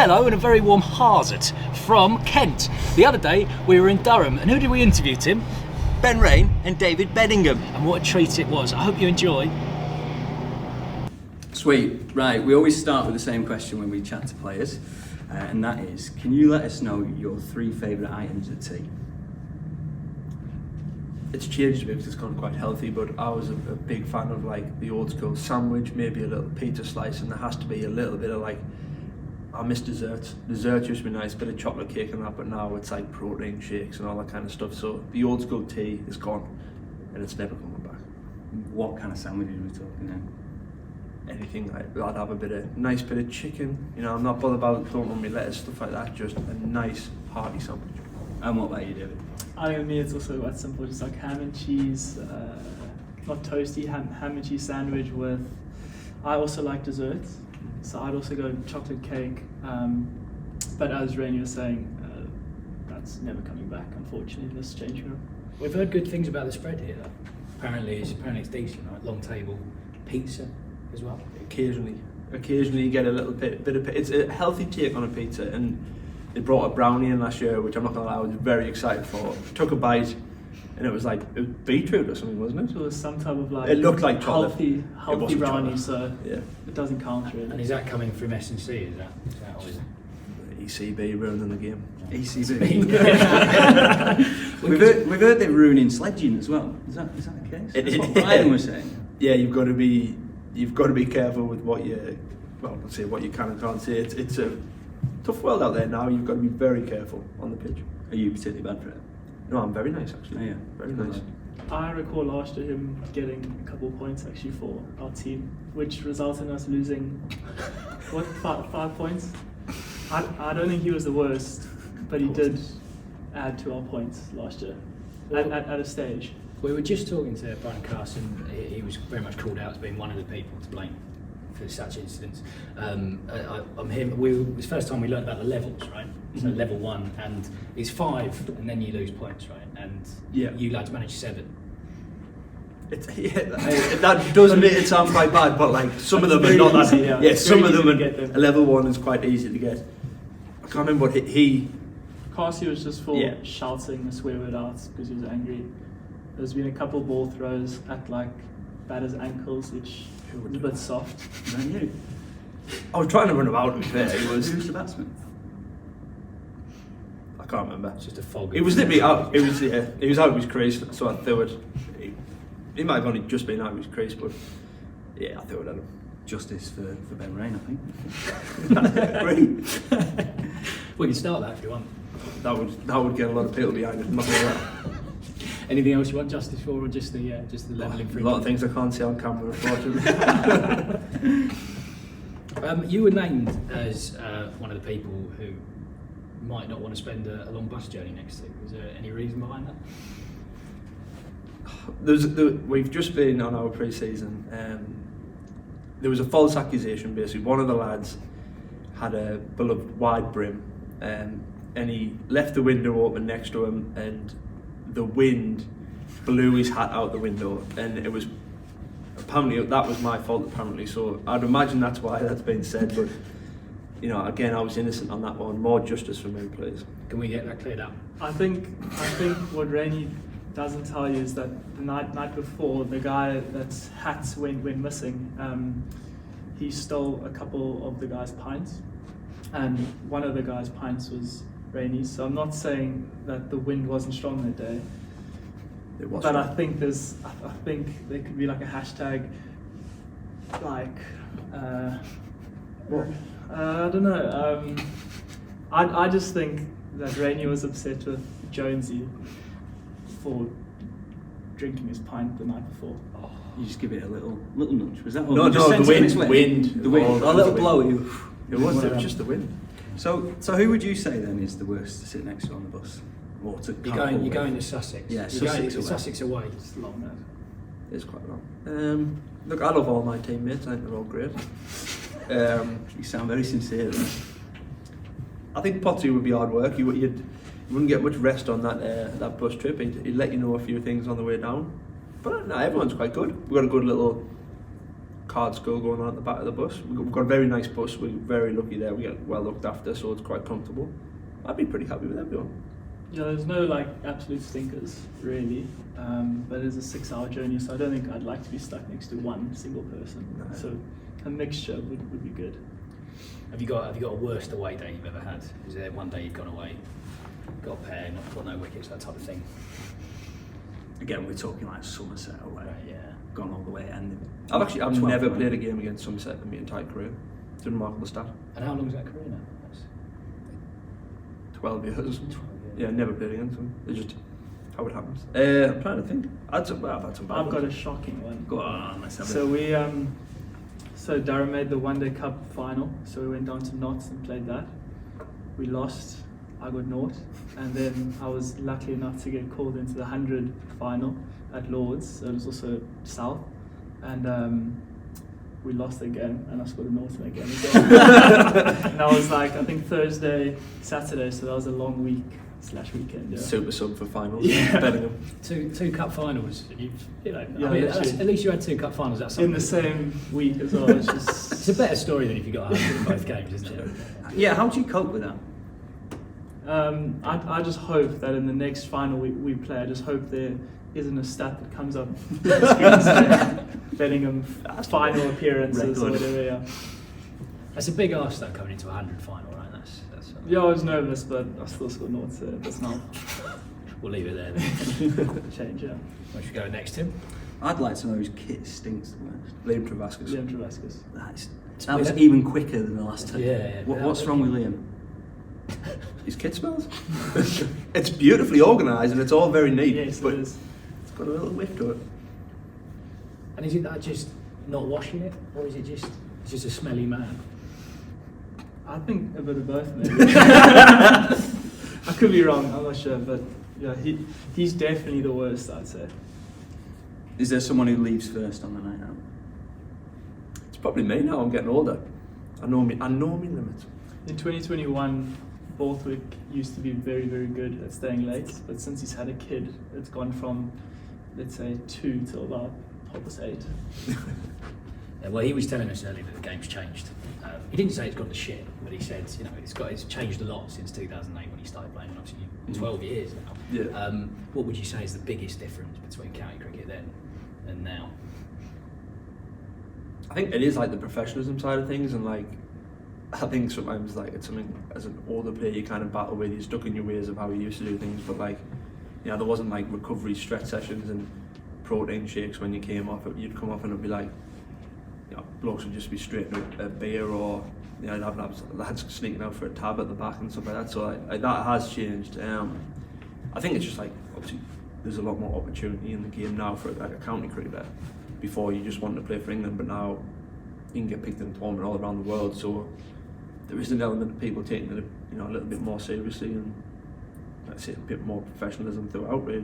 hello and a very warm hazard from Kent. The other day we were in Durham, and who did we interview, Tim? Ben Raine and David Bedingham. And what a treat it was. I hope you enjoy. Sweet. Right, we always start with the same question when we chat to players, and that is, can you let us know your 3 favourite items at tea? It's changed a bit because it's gone quite healthy, but I was a big fan of like the old school sandwich, maybe a little pizza slice, and there has to be a little bit of like, I miss desserts. Desserts used to be nice, bit of chocolate cake and that, but now it's like protein shakes and all that kind of stuff. So the old school tea is gone, and it's never coming back. What kind of sandwiches are we talking now? Anything, I'd have a nice bit of chicken. You know, I'm not bothered about throwing on my lettuce, stuff like that. Just a nice hearty sandwich. And what about you, David? I think for me it's also quite simple, just like ham and cheese, not toasty, ham and cheese sandwich with. I also like desserts. So I'd also go chocolate cake, but as Raine was saying, that's never coming back, unfortunately, in this changing room. We've heard good things about the spread here, though. Apparently it's decent, right? Long table, pizza as well. Occasionally you get a little bit of. It's a healthy take on a pizza, and they brought a brownie in last year, which I'm not gonna lie, I was very excited for. Took a bite, and it was beetroot or something, wasn't it? It was some type of like. It looked like chocolate. Healthy brownie, chocolate. so yeah, it doesn't count really. And is that coming from S&C? Is that or is it? ECB ruining the game. ECB. we've heard they're ruining sledging as well. Is that the case? That's what Brian was saying. Yeah, you've got to be careful with what you can and can't say. It's a tough world out there now. You've got to be very careful on the pitch. Are you particularly bad for it? No, I'm very nice actually. Oh, yeah. Very nice. I recall last year him getting a couple of points actually for our team, which resulted in us losing, what, 5 points? I don't think he was the worst, but he did add to our points last year at a stage. We were just talking to Brian Carson. He was very much called out as being one of the people to blame for such incidents. I'm him. It was the first time we learned about the levels, right? So level 1, and it's 5, and then you lose points, right? And you lads managed 7. That does make it sound quite bad, but like some of them are not that. Yeah, some of them a level 1 is quite easy to get. I can't remember what he. Carsey was just shouting a swear word out because he was angry. There's been a couple ball throws at like batter's ankles, which was a bit soft. I was trying to run him out. To be fair, Who's the batsman? I can't remember. It's just a fog. It was literally out. It was out of his crease, so I threw it. He might have only just been out of his crease, but yeah, I threw it at him. Justice for Ben Raine, I think. Great. We can start that if you want. That would get a lot of people behind it. Not that. Anything else you want justice for, or just the levelling? A lot of things I can't say on camera, unfortunately. You were named as one of the people who might not want to spend a long bus journey next to. Was there any reason behind that? We've just been on our pre-season. There was a false accusation. Basically, one of the lads had a beloved wide brim, and he left the window open next to him, and the wind blew his hat out the window, and it was apparently that was my fault. Apparently, so I'd imagine that's why that's been said. But you know, again, I was innocent on that one. More justice for me, please. Can we get that cleared up? I think what Raine doesn't tell you is that the night before, the guy that's hats went missing, he stole a couple of the guy's pints, and one of the guy's pints was Raine's. So I'm not saying that the wind wasn't strong that day, but I think there could be like a hashtag, like I don't know. I just think that Raine was upset with Jonesy for drinking his pint the night before. Oh, you just give it a little nudge. Was that? No, the wind. The wind. A little blow. It was just the wind. So who would you say then is the worst to sit next to on the bus? Or to you're going to Sussex. Yeah, Sussex away. It's long, man. It's quite long. Look, I love all my teammates. I think they're all great. You sound very sincere. I think Potty would be hard work. You wouldn't get much rest on that bus trip. He'd let you know a few things on the way down. But no, everyone's quite good. We've got a good little card school going on at the back of the bus. We've got a very nice bus. We're very lucky there. We get well looked after, so it's quite comfortable. I'd be pretty happy with everyone. Yeah, there's no like absolute stinkers really, but it's a 6-hour journey, so I don't think I'd like to be stuck next to one single person. No. So a mixture would be good. Have you got a worst away day you've ever had? Is there one day you've gone away, got a pair, not got no wickets, that type of thing? Again, we're talking like Somerset away. Right, yeah. Gone all the way and I've 12 never points. played a game against Somerset in my entire career. It's a remarkable stat. And how long is that career now? That's 12 years. 12 years. Yeah, never played against them. It's just how it happens. I'm trying to think. I've had some bad I've got a ones. shocking one. Go on, let's have So it. so Durham made the One Day Cup final, so we went down to Notts and played that. We lost, I got naught, and then I was lucky enough to get called into the 100 final at Lords, so it was also South, and we lost again, and I scored a naught in that game as well. And I was like, I think Thursday, Saturday, so that was a long week/weekend. Yeah. Super sub for finals. Yeah. Bedingham. two cup finals. You know, Yeah, I mean, literally. at least you had 2 cup finals. That's In something. the same week as well. It's just It's a better story than if you got 100 in both games, isn't it? Yeah, how do you cope with that? I just hope that in the next final we play, I just hope there isn't a stat that comes up Bedingham final appearances or Record. whatever. Yeah. That's a big ask though, coming into a 100 final, right? That's Yeah, I was nervous, but I still scored naught, so that's not we'll leave it there then. change. Yeah. Where should we go next, Tim? I'd like to know whose kit stinks the worst. Liam Travascus. Liam Travascus. That was even quicker than the last two. Yeah. What's wrong with Liam? His kit smells. It's beautifully organised and it's all very neat, Yes, but it is. it's got a little whiff to it. And is it that just not washing it, or is it just a smelly man? I think a bit of both, maybe. I could be wrong. I'm not sure, but yeah, he's definitely the worst, I'd say. Is there someone who leaves first on the night out? It's probably me now. I'm getting older. I know me limits. In 2021, Borthwick used to be very, very good at staying late, but since he's had a kid, it's gone from, let's say, 2 till about 8. Yeah, well, he was telling us earlier that the game's changed. He didn't say it's gone to shit, but he said, you know, it's changed a lot since 2008 when he started playing. And obviously, 12 years now. Yeah. What would you say is the biggest difference between county cricket then and now? I think it is like the professionalism side of things, and like I think sometimes like it's something as an older player you kind of battle with. You're stuck in your ways of how you used to do things, but like, you know, there wasn't like recovery stretch sessions and protein shakes when you came off. You'd come off and it'd be like, you know, blokes would just be straight into a beer, or you know, I'd have lads sneaking out for a tab at the back and stuff like that. So like that has changed. I think it's just like obviously there's a lot more opportunity in the game now for like a county cricketer. Before you just wanted to play for England, but now you can get picked in a tournament all around the world. So there is an element of people taking it, you know, a little bit more seriously, and let's say a bit more professionalism throughout. Really,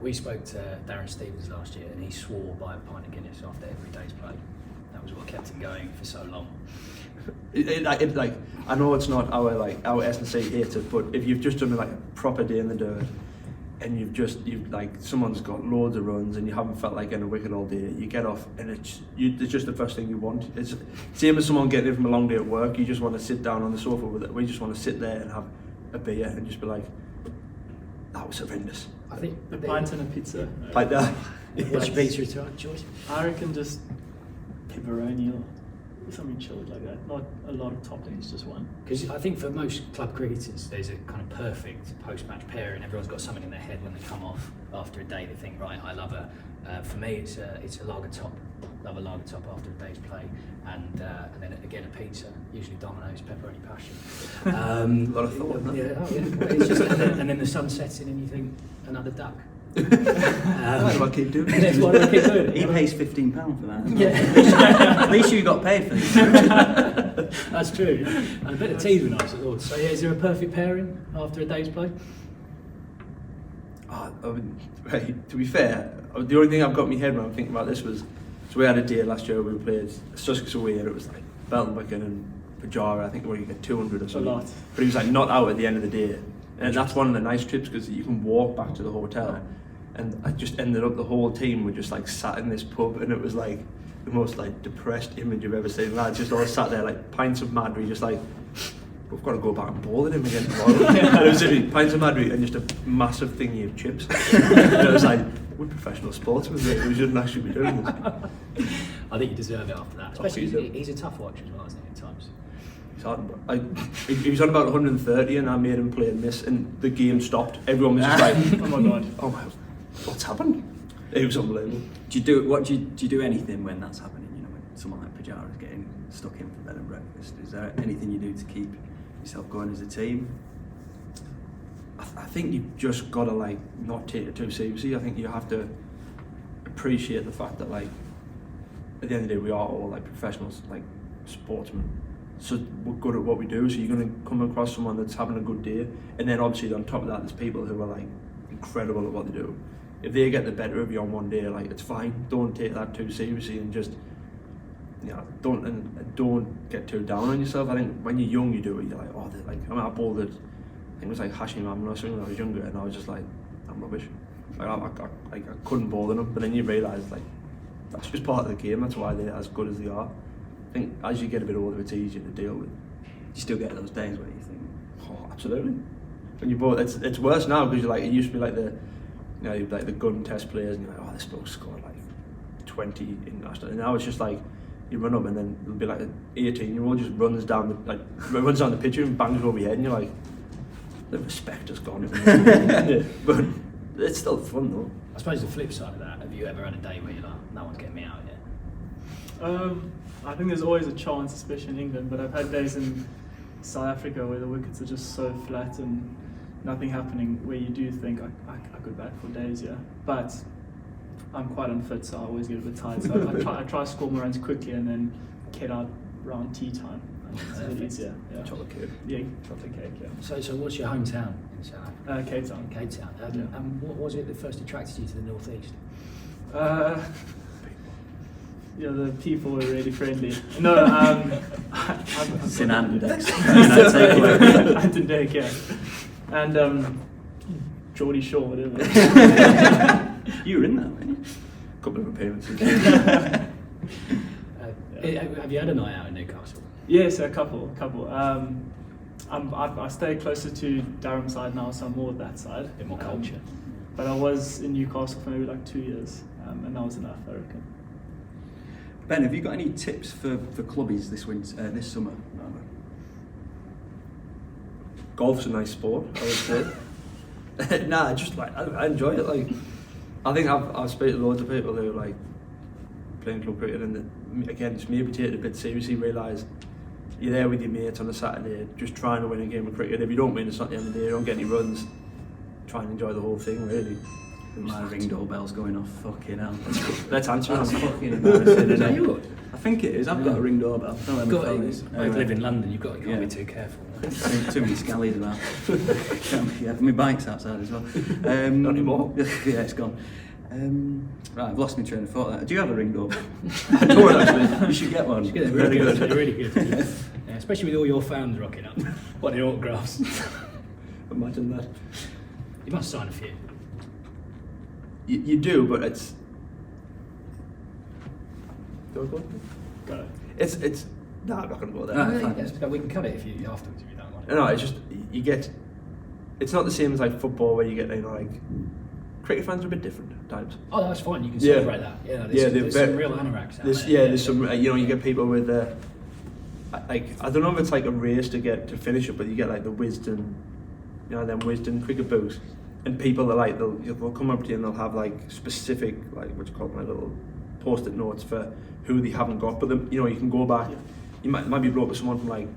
We spoke to Darren Stevens last year, and he swore by a pint of Guinness after every day's play. That was what kept him going for so long. like I know it's not our S&C hates it, but if you've just done like a proper day in the dirt, and you've like someone's got loads of runs and you haven't felt like getting a wicket all day, you get off and it's just the first thing you want. It's same as someone getting in from a long day at work. You just want to sit down on the sofa with it. We just want to sit there and have a beer and just be like, that was horrendous. I think A pint and a pizza. Like that. What's your pizza choice? I reckon just pepperoni or something chilled like that. Not a lot of toppings, just one. Because I think for most club cricketers, there's a kind of perfect post-match pairing. Everyone's got something in their head when they come off after a day. They think, right, I love her. For me, it's a lager top. Love a lager top after a day's play, and then again a pizza, usually Domino's, pepperoni passion. A lot of thought, huh? Yeah, oh yeah. Well, it's just, and then the sun sets in, and you think another duck. Why do I keep doing Why this? do I keep doing He it? pays £15 for that. Yeah. At least you got paid for this. That's true. And a bit of teas were nice at Lords. So yeah, is there a perfect pairing after a day's play? I mean, right, to be fair, the only thing I've got in my head when I'm thinking about this was, so we had a day last year where we played Sussex away, and it was like Belton, Wicken and Pajara. I think where you get 200 or something. lot. But he was like not out at the end of the day, and that's one of the nice trips because you can walk back to the hotel. And I just ended up, the whole team were just like sat in this pub, and it was like the most like depressed image you've ever seen. Lads just all sat there like pints of Madry, just like, we've got to go back and bowl at him again tomorrow. And it was literally pints of Madry and just a massive thingy of chips. And it was like, we're professional sportsmen, we shouldn't actually be doing this. I think you deserve it after that. Especially he's a tough watch as well, isn't he, at times? He's hard. He was on about 130 and I made him play and miss, and the game stopped. Everyone was just like, Oh my god. oh my, what's happened? It was unbelievable. Do you do anything when that's happening? You know, when someone like Pajara is getting stuck in for bed and breakfast. Is there anything you do to keep yourself going as a team? I think you've just got to like not take it too seriously. I think you have to appreciate the fact that like at the end of the day we are all like professionals, like sportsmen. So we're good at what we do. So you're going to come across someone that's having a good day, and then obviously on top of that, there's people who are like incredible at what they do. If they get the better of you on one day, like it's fine. Don't take that too seriously, and just don't get too down on yourself. I think when you're young, you do it. You're like, oh, like I bowled it. I think it was like Hashim Amla or something when I was younger, and I was just like, I'm rubbish. Like I couldn't bowl them, but then you realise like that's just part of the game. That's why they're as good as they are. I think as you get a bit older, it's easier to deal with. You still get those days where you think, oh, absolutely. When you bowl, it's worse now because you're like, it used to be like like the gun test players, and you're like, oh, this bloke scored like 20 international, and now it's just like you run up and then it'll be like an 18-year-old just runs down the pitch and bangs over your head, and you're like, the respect has gone. But it's still fun though. I suppose the flip side of that, have you ever had a day where you're like, no one's getting me out yet? I think there's always a chance, especially in England, but I've had days in South Africa where the wickets are just so flat and nothing happening, where you do think I could bat for days, yeah. But I'm quite unfit, so I always get a bit tired. So I try to score my runs quickly and then get out around tea time. It's a bit easier. Yeah. Chocolate cake. Yeah, chocolate cake. Yeah. So what's your hometown in South Africa? Cape Town. Cape Town. Yeah. And what was it that first attracted you to the northeast? Yeah, the people were really friendly. No, Sinan. Anton Dake, yeah. And Geordie Shaw, whatever. You were in that, weren't you? A couple of appearances. Have you had a night out in Newcastle? Yes, a couple. I stay closer to Durham side now, so I'm more at that side. A bit more culture. But I was in Newcastle for maybe like 2 years, and that was enough, I reckon. Ben, have you got any tips for clubbies this summer? Golf's a nice sport, I would say. Nah, just like I enjoy it. Like I think I've spoken to loads of people who like playing club cricket, and again, just maybe take it a bit seriously. Realise you're there with your mates on a Saturday, just trying to win a game of cricket. If you don't win, it's not the end of the day. You don't get any runs. Try and enjoy the whole thing, really. My ring doorbell's going off. Fucking hell. Let's answer That's it. fucking embarrassing, isn't it? You? I think it is. I've got a ring doorbell. I don't know Got where my phone it. is. I live in London. You can't Yeah. be too careful. Too many scallies about. Yeah, my bike's outside as well. Not anymore. Yeah, it's gone. Right, I've lost my train of thought there. Do you have a ring doorbell? I don't actually. You should get one. They're really good. They're really good. Yeah, especially with all your fans rocking up, wanting autographs. Imagine that. You must sign a few. You do, but it's. Do I go? Got it. It's. Nah, I'm not going to go there. No. Yeah, but we can cut it if you afterwards if you don't want it. No, it's just you get. It's not the same as like football where you get like. Cricket fans are a bit different at times. Oh, that's fine. You can Yeah. celebrate that. Yeah, Yeah, there's some real anoraks out there. There's some. You get people with. Like I don't know if it's like a race to finish it, but you get like the Wisden, them Wisden cricket boots, and people are like they'll come up to you and they'll have like specific like what you call them, like little post-it notes for who they haven't got, but you can go back. You might be brought with someone from like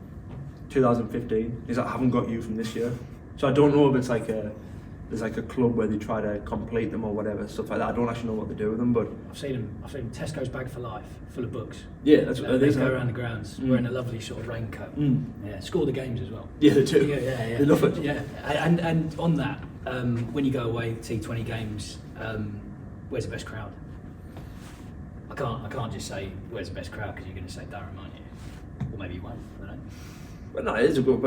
2015. He's like, I haven't got you from this year, so I don't know if it's like there's like a club where they try to complete them or whatever, stuff like that. I don't actually know what they do with them, but I've seen them. Tesco's bag for life, full of books. yeah, that's what They it is. go around the grounds wearing a lovely sort of raincoat. Yeah, score the games as well. Yeah, they do. Yeah. They love it. Yeah, and on that, when you go away, T20 games, where's the best crowd? I can't just say where's the best crowd because you're going to say Durham, aren't you? Or maybe you won't. I don't know. But no, it is a good.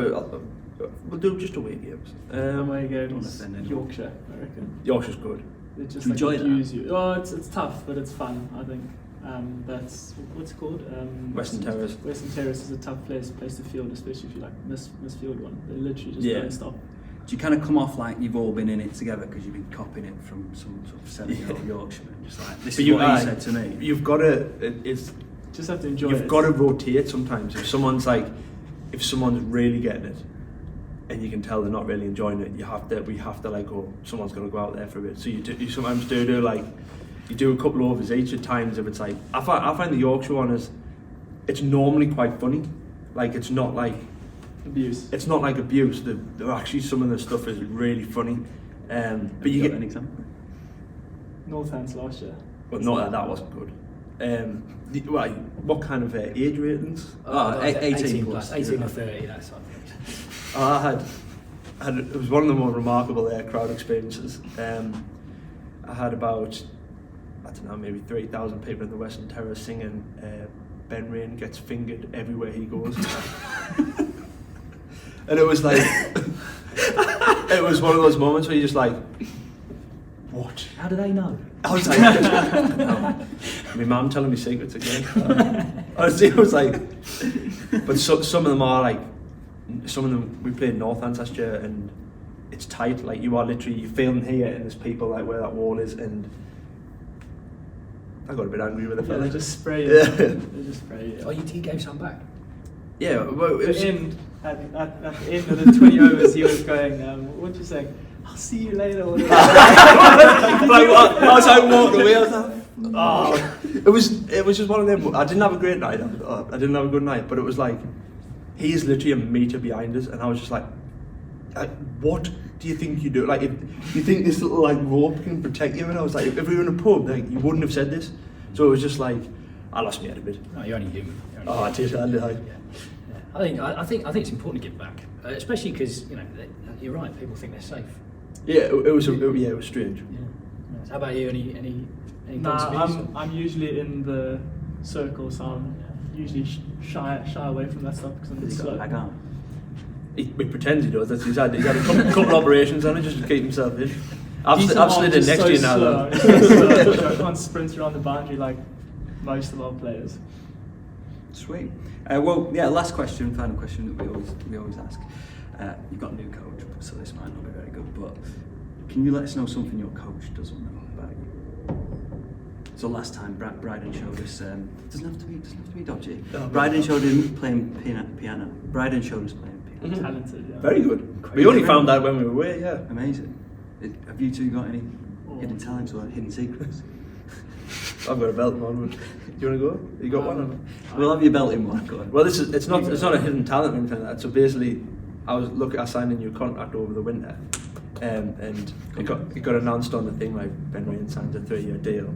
We'll do just away games. Away don't games, offend anyone. Yorkshire, I reckon. Yorkshire's good. They just Do you enjoy that? abuse you. Oh, it's tough, but it's fun, I think. That's what's it called? Western Terrace. Western Terrace is a tough place to field, especially if you like misfield one. They literally just Yeah. don't stop. Do you kind of come off like you've all been in it together because you've been copying it from some sort of 7-year-old Yorkshireman? Just like, this is what he said to me. You've got to. Just have to enjoy You've it. got to rotate sometimes. If someone's really getting it, and you can tell they're not really enjoying it, we have to like go. Someone's got to go out there for a bit. So you sometimes do like. You do a couple overs each at times. If it's like I find the Yorkshire one it's normally quite funny. Like it's not like abuse. It's not like abuse. They're actually, some of the stuff is really funny. But you got get an example. Northants last year. Well, no, that wasn't good. What kind of age ratings? 18 plus, 18 or 30. That's what I had. It was one of the more remarkable crowd experiences. I had about, I don't know, maybe 3,000 people in the Western Terrace singing Ben Raine gets fingered everywhere he goes. And it was like, it was one of those moments where you're just like, what? How do they know? I was like, no. My mum telling me secrets again. Honestly, it was like, but some of them are like, some of them, we played Northants last year and it's tight, like you are literally, you're feeling here and there's people like where that wall is, and I got a bit angry with the Yeah, fella. they just spray it. Yeah. They just spray it. Oh, you gave some back? Yeah, well, it At was, the end, at the end of the 20 overs, he was going, what you saying? I'll see you later. Or whatever. I was like walking away, I was like, oh. It was just one of them. I didn't have a great night. I didn't have a good night, but it was like, he's literally a metre behind us, and I was just like, what do you think you do? Like, if you think this little like rope can protect you? And I was like, if we were in a pub, like, you wouldn't have said this. So it was just like, I lost my head a bit. No, you're only human. I did. Yeah. I think it's important to give back, especially because you're right. People think they're safe. Yeah, it was strange. Yeah. How about you? Any Nah, I'm usually in the circle, so I'm usually shy away from that stuff because I'm a bit He's got a slow. bag on. He pretends he does. He's had a couple operations on it just to keep himself in. I've slid in next to you now though. I can't sprint around the boundary like most of our players. Sweet. Well, yeah. Last question, final question that we always ask. You've got a new coach, so this might not be very good, but can you let us know something your coach doesn't know about you? So last time, Bryden showed us. Doesn't have to be dodgy. Oh, Bryden showed him playing piano. Bryden showed us playing piano. Talented, yeah. Very good. We only found that when we were away. Yeah. Amazing. Have you two got any hidden talents or hidden secrets? I've got a belt on. Do you want to go? You got one? Or? We'll have your belt in one. Go on. Well, it's not a hidden talent or anything like that. So basically, I signed a new contract over the winter, and it got announced on the thing like Ben Raine signs a 3-year deal.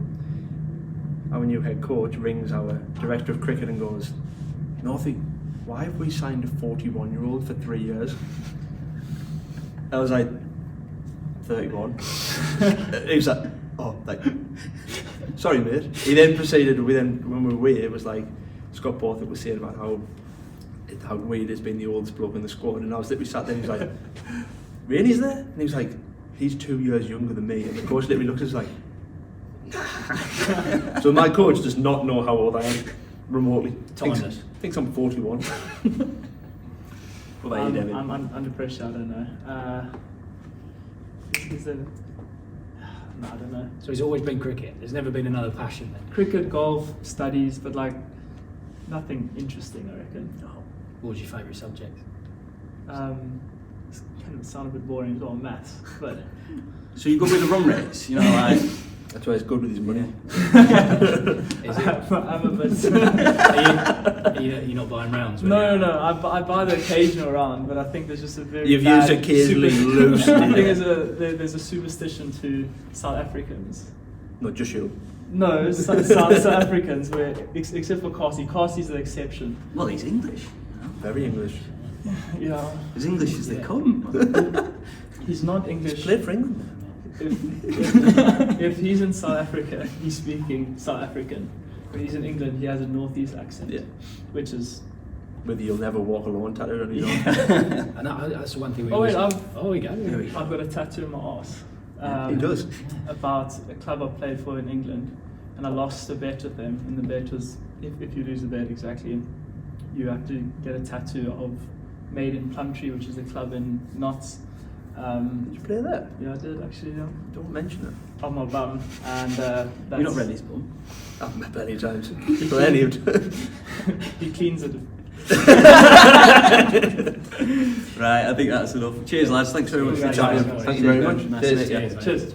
Our new head coach rings our director of cricket and goes, Northie, why have we signed a 41-year-old for 3 years? I was like, 31. He was like, oh, like, sorry mate. He then proceeded, when we were away, it was like, Scott Borthwick was saying about how weird it's been the oldest bloke in the squad, and I was literally sat there and he was like, Raine's there? And he was like, he's 2 years younger than me, and the coach literally looked at us like, so my coach does not know how old I am remotely. Thinks I'm 41. What about you, David? I'm under pressure, I don't know. No, I don't know. So he's always been cricket. There's never been another passion then. Cricket, golf, studies, but like nothing interesting, I reckon. What was your favourite subject? It's kind of sound a bit boring as well, maths, but So you go with the run rates, like. That's why he's good with his money. Is it? I'm a bit. Are you not buying rounds? No. I buy the occasional round, but I think there's just a very. You've bad used occasionally loosely. I think there's a superstition to South Africans. Not just you. No, South Africans, where except for Carsey's the exception. Well, he's English. Very English. Yeah, As English as they come. he's not English. He's played for England. If he's in South Africa, he's speaking South African. When he's in England, he has a northeast accent. Yeah. Which is. Whether you'll never walk alone tattooed on your arm. And that's the one thing we Oh wait, we go. I've got a tattoo on my arse. He does. About a club I played for in England, and I lost a bet with them, and the bet was if you lose a bet, exactly, you have to get a tattoo of Made in Plumtree, which is a club in Notts. Did you play there? Yeah, I did actually. Yeah. Don't mention it. On my bum, and that's, You're not Reddy's bum. I've met many times. Plenty of times. he cleans it. Right, I think that's enough. Cheers, lads. Thanks very much for your time. Thank you very much. Nice to meet you. Cheers.